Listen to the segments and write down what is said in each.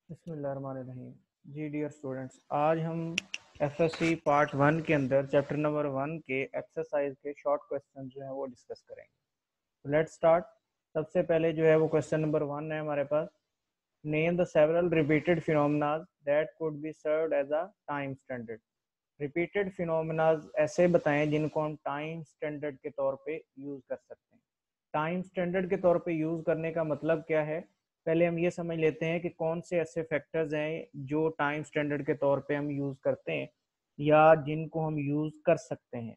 बिस्मिल्लाहिर्रहमानिर्रहीम। जी dear students, आज हम एफएससी पार्ट 1 के अंदर चैप्टर नंबर 1 के एक्सरसाइज के शॉर्ट क्वेश्चन जो हैं वो डिस्कस करेंगे। Let's start. सबसे पहले जो है वो क्वेश्चन नंबर 1 है हमारे पास। Name the several repeated phenomena that could be served as a time standard. Repeated phenomena ऐसे बताएं जिनको हम टाइम स्टैंडर्ड के तौर पे यूज कर सकते हैं। टाइम स्टैंडर्ड के तौर पे यूज करने का मतलब क्या है, पहले हम ये समझ लेते हैं कि कौन से ऐसे फैक्टर्स हैं जो टाइम स्टैंडर्ड के तौर पे हम यूज करते हैं या जिनको हम यूज कर सकते हैं।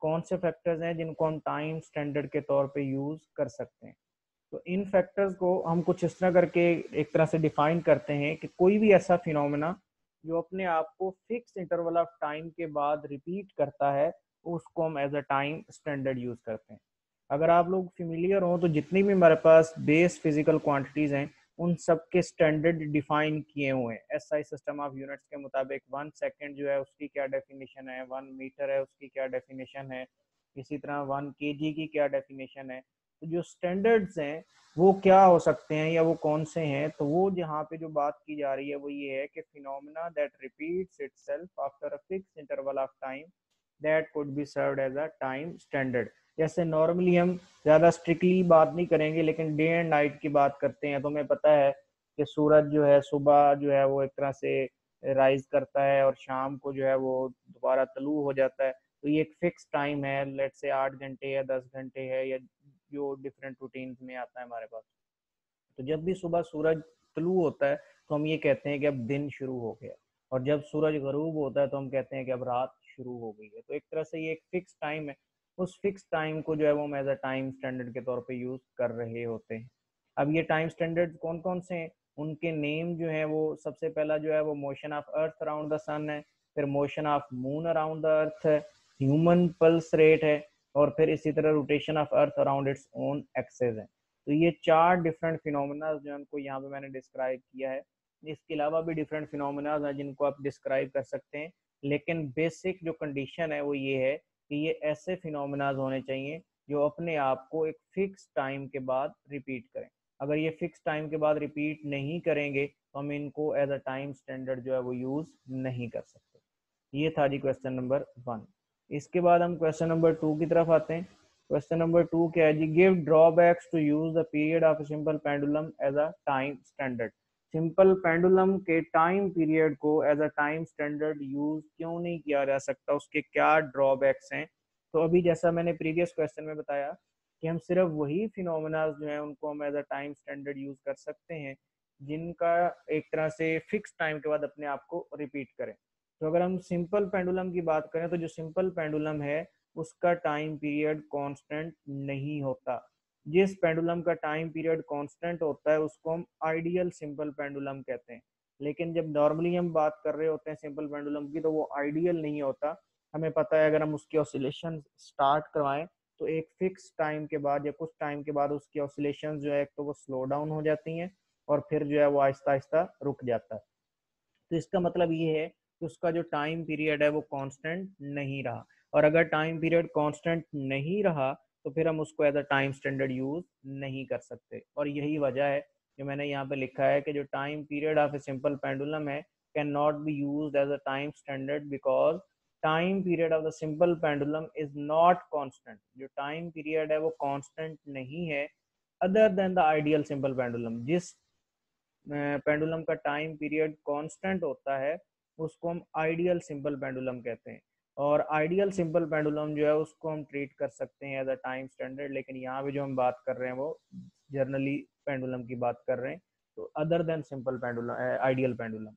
कौन से फैक्टर्स हैं जिनको हम टाइम स्टैंडर्ड के तौर पे यूज कर सकते हैं। तो इन फैक्टर्स को हम कुछ इस तरह करके एक तरह से डिफाइन करते हैं कि कोई भी ऐसा फिनोमेना जो अपने आप को फिक्स इंटरवल ऑफ टाइम के बाद रिपीट करता है, उसको हम as a time standard use करते हैं। अगर आप लोग फेमिलियर हो तो जितनी भी हमारे पास बेस फिजिकल क्वांटिटीज हैं उन सब के स्टैंडर्ड डिफाइन किए हुए हैं एसआई सिस्टम ऑफ यूनिट्स के मुताबिक। 1 सेकेंड जो है उसकी क्या डेफिनेशन है, 1 मीटर है उसकी क्या डेफिनेशन है, इसी तरह 1 केजी की क्या डेफिनेशन है। तो जो स्टैंडर्ड्स हैं वो क्या हो सकते हैं या वो कौन से हैं, तो वो जहाँ पे जो बात की जा रही है वो ये है कि phenomena that repeats itself after a fix interval of time that could be served as a time standard. जैसे नॉर्मली हम ज़्यादा स्ट्रिक्टली बात नहीं करेंगे लेकिन डे एंड नाइट की बात करते हैं तो हमें पता है कि सूरज जो है सुबह जो है वो एक तरह से राइज करता है और शाम को जो है वो दोबारा तलू हो जाता है। तो ये एक फिक्स टाइम है, लेट से 8 घंटे या 10 घंटे है, या जो डिफरेंट रूटीन्स में आता है हमारे पास। तो जब भी सुबह सूरज तलू होता है तो हम ये कहते हैं कि अब दिन शुरू हो गया, और जब सूरज गरूब होता है तो हम कहते हैं कि अब रात शुरू हो गई है। तो एक तरह से ये एक फिक्स टाइम है। उस फिक्स टाइम को जो है वो हम एज अ टाइम स्टैंडर्ड के तौर पे यूज कर रहे होते हैं। अब ये टाइम स्टैंडर्ड कौन कौन से हैं, उनके नेम जो है वो, सबसे पहला जो है वो motion of earth around the sun है, फिर motion of moon around the earth है, ह्यूमन पल्स रेट है, और फिर इसी तरह rotation of earth around its own axis है। तो ये 4 डिफरेंट फिनोमेना जो उनको यहाँ पे मैंने डिस्क्राइब किया है। इसके अलावा भी डिफरेंट फिनोमेना हैं जिनको आप डिस्क्राइब कर सकते हैं, लेकिन बेसिक जो कंडीशन है वो ये है कि ये ऐसे फिनोमेना होने चाहिए जो अपने आप को एक फिक्स टाइम के बाद रिपीट करें। अगर ये फिक्स टाइम के बाद रिपीट नहीं करेंगे तो हम इनको एज अ टाइम स्टैंडर्ड जो है वो यूज नहीं कर सकते। ये था जी क्वेश्चन नंबर 1। इसके बाद हम क्वेश्चन नंबर 2 की तरफ आते हैं। क्वेश्चन नंबर 2 क्या है जी, give drawbacks to use the period of simple pendulum as a time standard. Simple pendulum के टाइम पीरियड को as a time standard use क्यों नहीं किया जा सकता, उसके क्या ड्रॉबैक्स हैं। तो अभी जैसा मैंने प्रीवियस क्वेश्चन में बताया कि हम सिर्फ वही फिनोमेना जो है उनको हम as a time standard use कर सकते हैं जिनका एक तरह से फिक्स टाइम के बाद अपने आप को रिपीट करें। तो अगर हम सिंपल पेंडुलम की बात करें तो जो सिंपल पेंडुलम है उसका टाइम पीरियड कांस्टेंट नहीं होता। जिस पेंडुलम का टाइम पीरियड कांस्टेंट होता है उसको हम आइडियल सिंपल पेंडुलम कहते हैं। लेकिन जब नॉर्मली हम बात कर रहे होते हैं सिंपल पेंडुलम की तो वो आइडियल नहीं होता। हमें पता है अगर हम उसकी ऑसिलेशन स्टार्ट करवाएं तो एक फिक्स टाइम के बाद या कुछ टाइम के बाद उसकी ऑसिलेशन जो है तो वो स्लो डाउन हो जाती हैं और फिर जो है वो आहिस्ता आहिस्ता रुक जाता है। तो इसका मतलब ये है कि उसका जो टाइम पीरियड है वो कांस्टेंट नहीं रहा, और अगर टाइम पीरियड कांस्टेंट नहीं रहा तो फिर हम उसको as a time standard use नहीं कर सकते। और यही वजह है जो मैंने यहाँ पे लिखा है कि जो time period of a simple pendulum है can not be use as a time standard because time period of the simple pendulum is not constant. जो टाइम पीरियड है वो कांस्टेंट नहीं है other than the ideal simple pendulum. जिस pendulum का time period constant होता है उसको हम आइडियल सिंपल पेंडुलम कहते हैं, और आइडियल सिंपल पेंडुलम जो है उसको हम ट्रीट कर सकते हैं एज अ टाइम स्टैंडर्ड। लेकिन यहाँ पे जो हम बात कर रहे हैं वो जनरली पेंडुलम की बात कर रहे हैं, तो other than simple pendulum, ideal pendulum.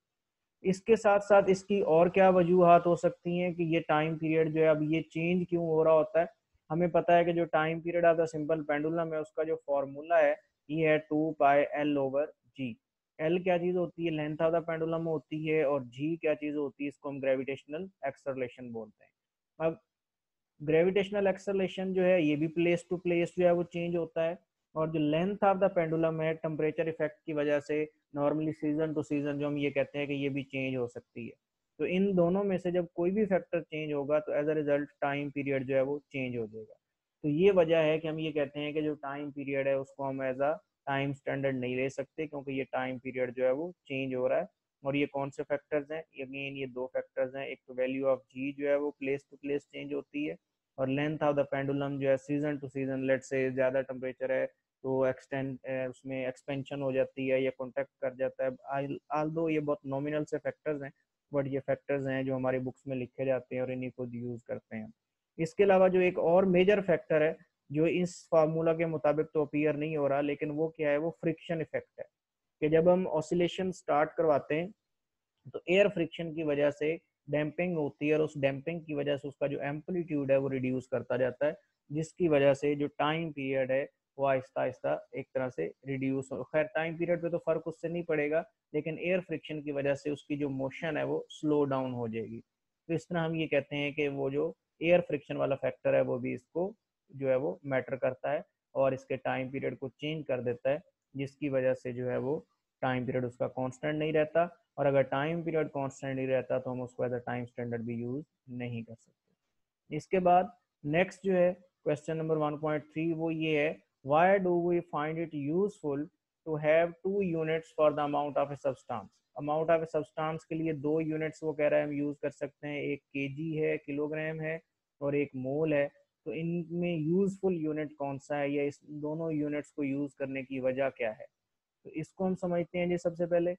इसके साथ साथ इसकी और क्या वजूहत हो सकती हैं कि ये टाइम पीरियड जो है अब ये चेंज क्यों हो रहा होता है। हमें पता है कि जो time period of the simple pendulum है उसका जो फॉर्मूला है ये है 2 पाई एल ओवर जी। एल क्या चीज होती है, लेंथ ऑफ द पेंडुलम होती है, और जी क्या चीज होती है, इसको हम ग्रेविटेशनल एक्सेलरेशन बोलते हैं। अब ग्रेविटेशनल एक्सेलरेशन जो है ये भी प्लेस टू प्लेस जो है वो चेंज होता है, और जो लेंथ ऑफ द पेंडुलम है टेम्परेचर इफेक्ट की वजह से नॉर्मली सीजन टू सीजन जो हम ये कहते हैं कि ये भी चेंज हो सकती है। तो इन दोनों में से जब कोई भी फैक्टर चेंज होगा तो as a result time period जो है वो चेंज हो जाएगा। तो ये वजह है कि हम ये कहते हैं कि जो टाइम पीरियड है उसको हम एज अ टाइम स्टैंडर्ड नहीं ले सकते, क्योंकि ये टाइम पीरियड जो है वो चेंज हो रहा है। और ये कौन से फैक्टर्स हैं? अगेन ये दो फैक्टर्स हैं, एक तो वैल्यू ऑफ जी जो है वो प्लेस टू प्लेस चेंज होती है, और लेंथ ऑफ द पेंडुलम जो है सीजन टू सीजन, लेट से ज़्यादा टेम्परेचर है तो एक्सटेंड उसमें एक्सपेंशन हो जाती है या कॉन्टैक्ट कर जाता है। आल्दो ये बहुत नॉमिनल से फैक्टर्स हैं, बट ये फैक्टर्स हैं जो हमारी बुक्स में लिखे जाते हैं और इन्हीं को यूज़ करते हैं। इसके अलावा जो एक और मेजर फैक्टर है जो इस फार्मूला के मुताबिक तो अपीयर नहीं हो रहा, लेकिन वो क्या है, वो फ्रिक्शन इफेक्ट है, कि जब हम ऑसिलेशन स्टार्ट करवाते हैं तो एयर फ्रिक्शन की वजह से डैम्पिंग होती है, और उस डैम्पिंग की वजह से उसका जो एम्पलीट्यूड है वो रिड्यूस करता जाता है, जिसकी वजह से जो टाइम पीरियड है वो आहिस्ता आहिस्ता एक तरह से रिड्यूस हो। खैर टाइम पीरियड पे तो फर्क उससे नहीं पड़ेगा, लेकिन एयर फ्रिक्शन की वजह से उसकी जो मोशन है वो स्लो डाउन हो जाएगी। तो इस तरह हम ये कहते हैं कि वो जो एयर फ्रिक्शन वाला फैक्टर है वो भी इसको जो है वो मैटर करता है, और इसके टाइम पीरियड को चेंज कर देता है, जिसकी वजह से जो है वो टाइम पीरियड उसका कांस्टेंट नहीं रहता। और अगर टाइम पीरियड कांस्टेंट नहीं रहता तो हम उसको एज अ टाइम स्टैंडर्ड भी यूज नहीं कर सकते। इसके बाद नेक्स्ट जो है क्वेश्चन नंबर 1.3 वो ये है, why do we find it useful to have two units for the amount of a substance. Amount of a substance के लिए दो यूनिट्स वो कह रहा है हम यूज कर सकते हैं, एक केजी है, किलोग्राम है, और एक मोल है। तो इनमें यूजफुल यूनिट कौन सा है, या इस दोनों यूनिट्स को यूज करने की वजह क्या है? तो इसको हम समझते हैं जी। सबसे पहले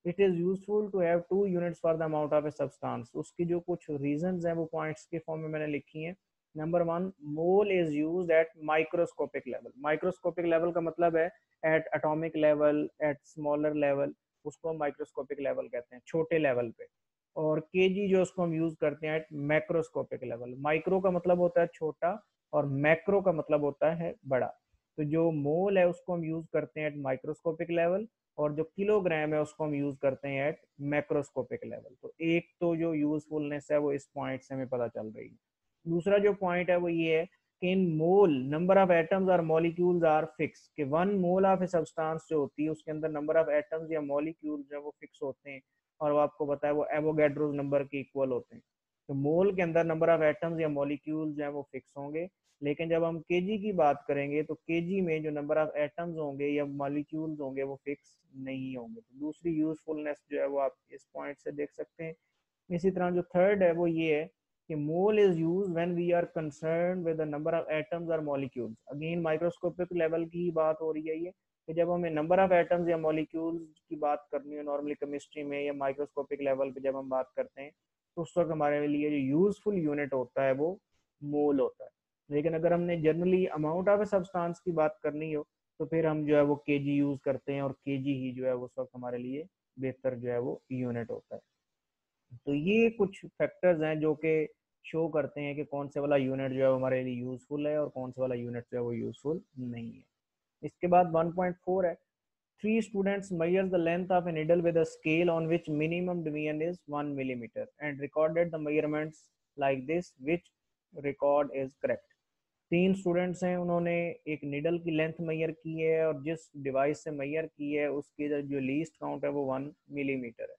it is useful to have two units for the amount of a substance. उसकी जो कुछ रीजंस हैं वो पॉइंट्स के फॉर्म में मैंने लिखी हैं। Number one, mole is used at microscopic level. Microscopic level का मतलब है at atomic level, at smaller level, उसको हम माइक्रोस्कोपिक लेवल कहते हैं, छोटे लेवल पे। और केजी जो उसको हम यूज करते हैं एट मैक्रोस्कोपिक लेवल। माइक्रो का मतलब होता है छोटा, और मैक्रो का मतलब होता है बड़ा। तो जो मोल है उसको हम यूज करते हैं एट माइक्रोस्कोपिक लेवल, और जो किलोग्राम है उसको हम यूज करते हैं एट मैक्रोस्कोपिक लेवल। तो एक तो जो यूजफुलनेस है वो इस पॉइंट से हमें पता चल रही है। दूसरा जो पॉइंट है वो ये है कि इन मोल नंबर ऑफ एटम्स और मॉलिक्यूल्स आर फिक्स, कि one mole of a substance जो होती है उसके अंदर नंबर ऑफ एटम्स या मॉलिक्यूल्स जो है वो फिक्स होते हैं, और वो आपको पता है वो एवोगैड्रो नंबर के इक्वल होते हैं। तो मोल के अंदर नंबर ऑफ एटम्स या मॉलिक्यूल्स जो है वो फिक्स होंगे। लेकिन जब हम केजी की बात करेंगे तो केजी में जो नंबर ऑफ एटम्स होंगे या मॉलिक्यूल्स होंगे वो फिक्स नहीं होंगे। तो दूसरी यूजफुलनेस जो है वो आप इस पॉइंट से देख सकते हैं। इसी तरह जो थर्ड है वो ये है कि mole is use when we are concern with the number of atoms और मॉलिक्यूल्स। अगेन माइक्रोस्कोपिक लेवल की बात हो रही है ये, कि जब हमें नंबर ऑफ एटम्स या मॉलिक्यूल्स की बात करनी है नॉर्मली केमिस्ट्री में या माइक्रोस्कोपिक लेवल पे जब हम बात करते हैं, तो उस वक्त हमारे लिए जो यूजफुल यूनिट होता है वो मोल होता है। लेकिन अगर हमने generally amount of a substance की बात करनी हो तो फिर हम जो है वो केजी यूज करते हैं, और केजी ही जो है उस वक्त हमारे लिए बेहतर जो है वो यूनिट होता है। तो ये कुछ फैक्टर्स हैं जो कि शो करते हैं कि कौन से वाला यूनिट जो है वो हमारे लिए यूजफुल है और कौन से वाला यूनिट जो है वो यूजफुल नहीं है। इसके बाद 1.4 है, three students measured the length of a needle with a scale on which minimum deviation is 1 millimeter and recorded the measurements like this, which record is correct। तीन स्टूडेंट्स हैं, उन्होंने एक निडल की लेंथ मेजर की है और जिस device से मेजर की है उसकी जो लीस्ट काउंट है वो 1 मिलीमीटर है।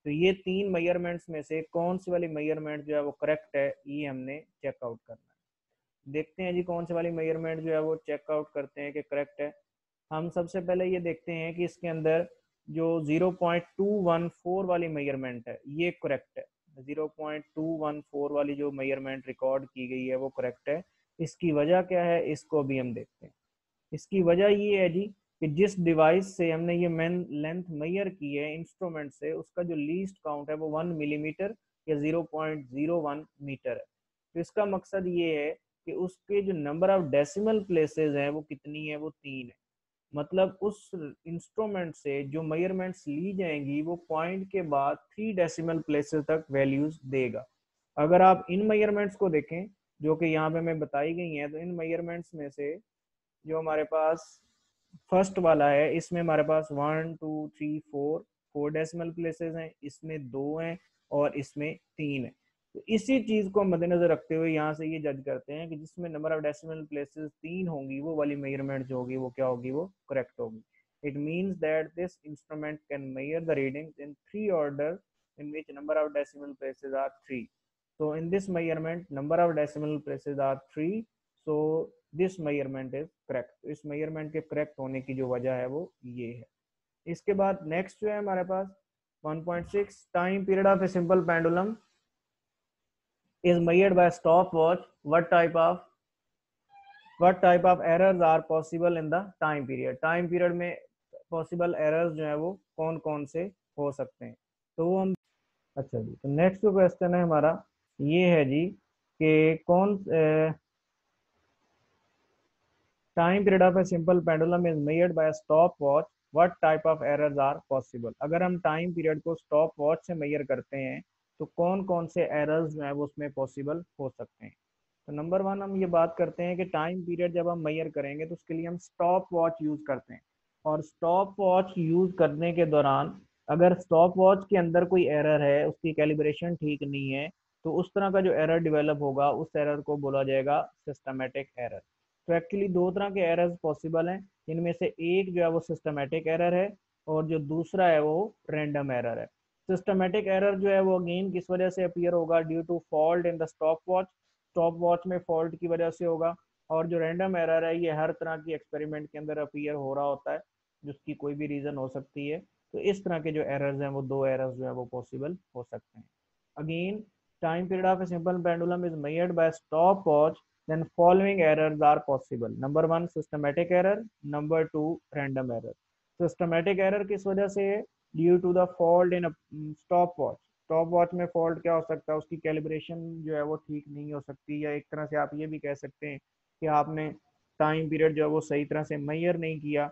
तो ये तीन मेजरमेंट्स में से कौन सी वाली मेजरमेंट जो है वो करेक्ट है, ये हमने चेकआउट करना है। देखते हैं जी कौन सी वाली मेजरमेंट जो है वो चेकआउट करते हैं कि करेक्ट है। हम सबसे पहले ये देखते हैं कि इसके अंदर जो 0.214 वाली मेजरमेंट है ये करेक्ट है। 0.214 वाली जो मेजरमेंट रिकॉर्ड की गई है वो करेक्ट है। इसकी वजह क्या है, इसको अभी हम देखते हैं। इसकी वजह ये है जी कि जिस डिवाइस से हमने ये लेंथ मेजर की है इंस्ट्रूमेंट से, उसका जो लीस्ट काउंट है वो 1 मिलीमीटर या 0.01 मीटर है। तो इसका मकसद ये है कि उसके जो नंबर ऑफ डेसिमल प्लेसेस हैं वो कितनी है, वो 3 है। मतलब उस इंस्ट्रूमेंट से जो मेजरमेंट्स ली जाएंगी वो पॉइंट के बाद 3 डेसिमल प्लेसेस तक वैल्यूज देगा। अगर आप इन मेजरमेंट्स को देखें जो कि यहाँ पे मैं बताई गई हैं, तो इन मेजरमेंट्स में से जो हमारे पास फर्स्ट वाला है इसमें हमारे पास 1 2 3 4 डेसिमल प्लेसेस हैं, इसमें 2 हैं और इसमें 3 है। तो इसी चीज को मद्देनजर रखते हुए यहाँ से ये जज करते हैं कि जिसमें नंबर ऑफ डेसिमल प्लेसेस 3 होंगी वो वाली मेजरमेंट जो होगी वो क्या होगी, वो करेक्ट होगी। It means that this instrument can measure the readings in 3 order in which number of decimal places are 3। So in this measurement number of decimal places are 3, so this measurement is correct. इस measurement के correct होने की जो वजह है वो ये है। इसके बाद नेक्स्ट जो है हमारे पास 1.6 time period of a simple pendulum is measured by stopwatch. What type of errors are possible in the time period? Time period में पॉसिबल एरर्स जो है वो कौन कौन से हो सकते हैं, तो वो हम अच्छा जी। तो नेक्स्ट जो क्वेश्चन है हमारा ये है जी कि कौन time period of a simple pendulum is measured by stop watch, what type of errors are possible. अगर हम टाइम पीरियड को स्टॉप वॉच से मेजर करते हैं तो कौन कौन से एरर्स जो है वो उसमें पॉसिबल हो सकते हैं। तो नंबर वन हम ये बात करते हैं कि टाइम पीरियड जब हम मेजर करेंगे तो उसके लिए हम स्टॉप वॉच यूज करते हैं, और स्टॉप वॉच यूज करने के दौरान अगर स्टॉप वॉच के अंदर कोई एरर है, उसकी कैलिब्रेशन ठीक नहीं है, तो उस तरह का जो एरर डेवलप होगा उस एरर को बोला जाएगा सिस्टमेटिक एरर। तो एक्चुअली दो तरह के एरर्स पॉसिबल हैं, इनमें से एक जो है वो सिस्टमेटिक एरर है और जो दूसरा है वो रैंडम एरर है। सिस्टमेटिक एरर जो है वो अगेन किस वजह से अपीयर होगा, due to fault in the stop watch, stop watch में फॉल्ट की वजह से होगा। और जो रैंडम एरर है ये हर तरह की एक्सपेरिमेंट के अंदर अपीयर हो रहा होता है, जिसकी कोई भी रीजन हो सकती है। तो इस तरह के जो एरर्स हैं वो दो एरर्स जो है वो पॉसिबल हो सकते हैं। Again time period of a simple pendulum is measured by stop watch, then following errors are possible. Number one systematic error, number two random error. Systematic error किस वजह से है, due to the fault in a stopwatch. stopwatch में fault क्या हो सकता है, उसकी कैलिब्रेशन जो है वो ठीक नहीं हो सकती, या एक तरह से आप ये भी कह सकते हैं कि आपने टाइम पीरियड जो है वो सही तरह से मेजर नहीं किया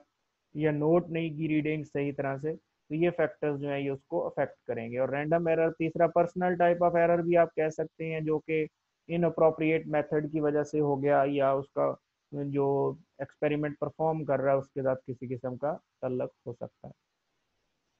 या नोट नहीं की रीडिंग सही तरह से, तो ये फैक्टर्स जो है ये उसको अफेक्ट करेंगे। और रैंडम एरर तीसरा पर्सनल टाइप ऑफ एरर भी आप कह सकते हैं, जो कि इनअप्रोप्रिएट मेथड की वजह से हो गया, या उसका जो एक्सपेरिमेंट परफॉर्म कर रहा है उसके साथ किसी किस्म का तल्लक हो सकता है।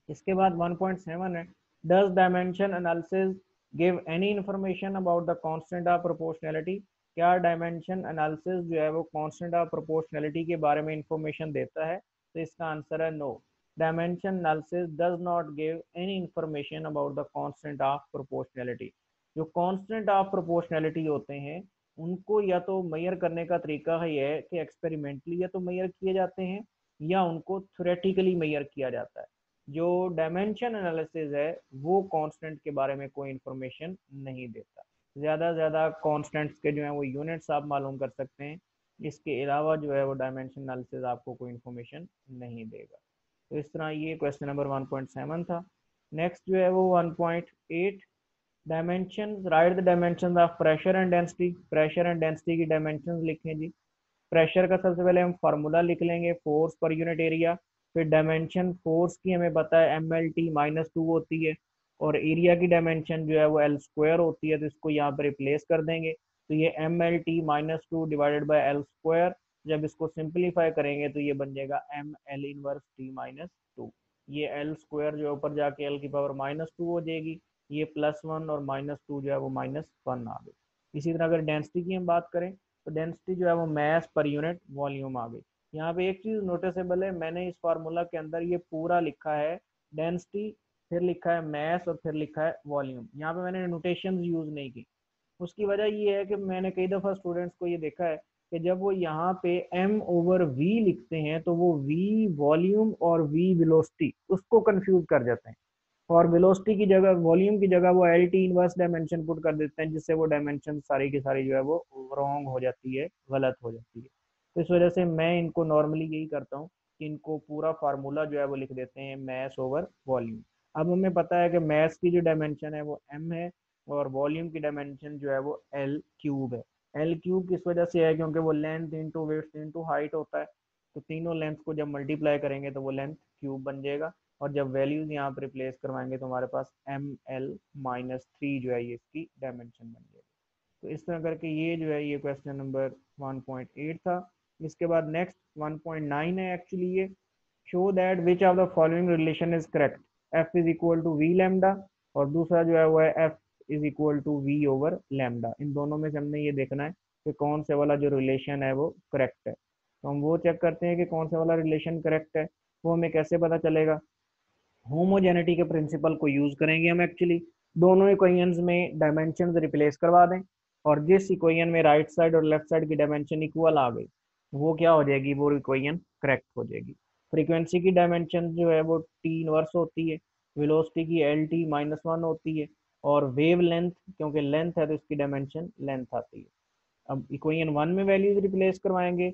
इसके बाद 1.7 है, does dimension analysis give any information about the constant of proportionality. क्या डायमेंशन एनालिसिस जो है वो कांस्टेंट ऑफ प्रोपोर्शनैलिटी के बारे में इंफॉर्मेशन देता है, तो इसका आंसर है no. Dimension analysis does not give any information about the constant of proportionality. जो कांस्टेंट ऑफ प्रोपोर्शनैलिटी होते हैं उनको या तो मेजर करने का तरीका है ये कि एक्सपेरिमेंटली या तो मेजर किए जाते हैं या उनको थ्योरेटिकली मेजर किया जाता है। जो डायमेंशन एनालिसिस है वो कांस्टेंट के बारे में कोई इंफॉर्मेशन नहीं देता, ज़्यादा से ज़्यादा कांस्टेंट्स के जो है वो यूनिट्स आप मालूम कर सकते हैं, इसके अलावा जो है वो डायमेंशन एनालिसिस आपको कोई इंफॉर्मेशन नहीं देगा। तो इस तरह ये क्वेश्चन नंबर 1.7 था। नेक्स्ट जो है वो 1.8 dimension, right the dimension of pressure and density. Pressure and density की डायमेंशन लिखें जी। प्रेशर का सबसे पहले हम फार्मूला लिख लेंगे, फोर्स पर यूनिट एरिया। फिर डायमेंशन फोर्स की हमें पता है MLT-2 होती है, और एरिया की डायमेंशन जो है वो L² होती है, तो इसको यहाँ पर रिप्लेस कर देंगे। तो ये MLT-2 डिवाइडेड बाई L², जब इसको सिंप्लीफाई करेंगे तो ये बन जाएगा ML−T-2। ये L² जो ऊपर जाके L⁻⁻² हो जाएगी, ये +1 और -2 जो है वो -1 आ गई। इसी तरह अगर डेंसिटी की हम बात करें तो डेंसिटी जो है वो मैस पर यूनिट वॉल्यूम आ गई। यहाँ पे एक चीज नोटिसेबल है, मैंने इस फार्मूला के अंदर ये पूरा लिखा है डेंसिटी, फिर लिखा है मैस और फिर लिखा है वॉल्यूम। यहाँ पे मैंने नोटेशन यूज नहीं की। उसकी वजह ये है कि मैंने कई दफा स्टूडेंट्स को ये देखा है कि जब वो यहाँ पे M/V लिखते हैं तो वो V वॉल्यूम और V वेलोसिटी उसको कंफ्यूज कर जाते हैं, और वेलोसिटी की जगह वॉल्यूम की जगह वो LT इनवर्स डायमेंशन पुट कर देते हैं, जिससे वो डायमेंशन सारी की सारी जो है वो रॉन्ग हो जाती है, गलत हो जाती है। तो इस वजह से मैं इनको नॉर्मली यही करता हूँ कि इनको पूरा फार्मूला जो है वो लिख देते हैं मैस ओवर वॉल्यूम। अब हमें पता है कि मैस की जो डायमेंशन है वो M है और वॉल्यूम की डायमेंशन जो है वो L³ है। L³ किस वजह से है, क्योंकि वो length into width into height होता है, तो तीनों लेंथ को जब मल्टीप्लाई करेंगे तो वो लेंथ क्यूब बन जाएगा, और जब वैल्यूज यहाँ पर रिप्लेस करवाएंगे तो हमारे पास ML-3 जो है ये इसकी डायमेंशन बन जाएगी। तो इस तरह करके ये जो है ये क्वेश्चन नंबर 1.8 था। इसके बाद नेक्स्ट 1.9 है एक्चुअली ये, show that which of the following relation is correct, F=V lambda, और दूसरा जो है वो है F=V/लैम्डा। इन दोनों में से हमने ये देखना है कि कौन से वाला जो रिलेशन है वो करेक्ट है। तो हम वो चेक करते हैं कि कौन सा वाला रिलेशन करेक्ट है। वो हमें कैसे पता चलेगा, होमोजेनिटी के प्रिंसिपल को यूज करेंगे हम एक्चुअली। दोनों इक्वेशंस में डायमेंशंस रिप्लेस करवा दें, और जिस इक्वेशन में राइट साइड और लेफ्ट साइड की डायमेंशन इक्वल आ गई वो क्या हो जाएगी, वो इक्वेशन करेक्ट हो जाएगी। फ्रीक्वेंसी की डायमेंशन जो है वो टी इनवर्स होती है, वेलोसिटी की एल टी -1 होती है, और वेव लेंथ क्योंकि लेंथ है तो इसकी डायमेंशन लेंथ आती है। अब इक्वेशन 1 में वैल्यूज रिप्लेस करवाएंगे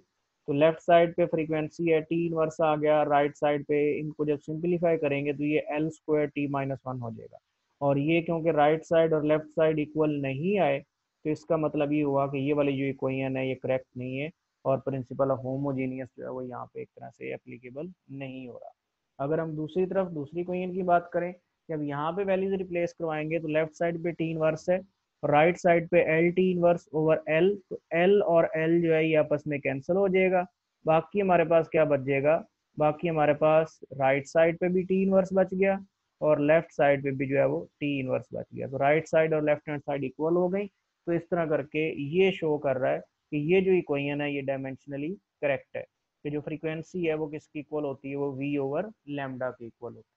तो लेफ्ट साइड पे फ्रीक्वेंसी है टी इनवर्स आ गया, राइट साइड पे इनको जब सिंप्लीफाई करेंगे तो ये एल स्क्वायर टी -1 हो जाएगा। और ये क्योंकि राइट साइड और लेफ्ट साइड इक्वल नहीं आए तो इसका मतलब ये हुआ कि ये वाली जो इक्वेशन है ये करेक्ट नहीं है, और प्रिंसिपल ऑफ होमोजीनियस जो है वो यहाँ पे एक तरह से एप्लीकेबल नहीं हो रहा। अगर हम दूसरी तरफ दूसरी इक्वेशन की बात करें, जब यहाँ पे वैल्यूज रिप्लेस करवाएंगे तो लेफ्ट साइड पे टी इनवर्स है, राइट साइड पे L T inverse over L, तो एल और एल जो है ये आपस में कैंसिल हो जाएगा। बाकी हमारे पास क्या बच जाएगा, बाकी हमारे पास राइट साइड पे भी टी इनवर्स बच गया और लेफ्ट साइड पे भी जो है वो टी इनवर्स बच गया। तो राइट साइड और लेफ्ट हैंड साइड इक्वल हो गई। तो इस तरह करके ये शो कर रहा है कि ये जो इक्वेशन है ये डायमेंशनली करेक्ट है, कि जो फ्रीक्वेंसी है वो किसकी इक्वल होती है, वो वी ओवर लैम्डा की इक्वल होती है।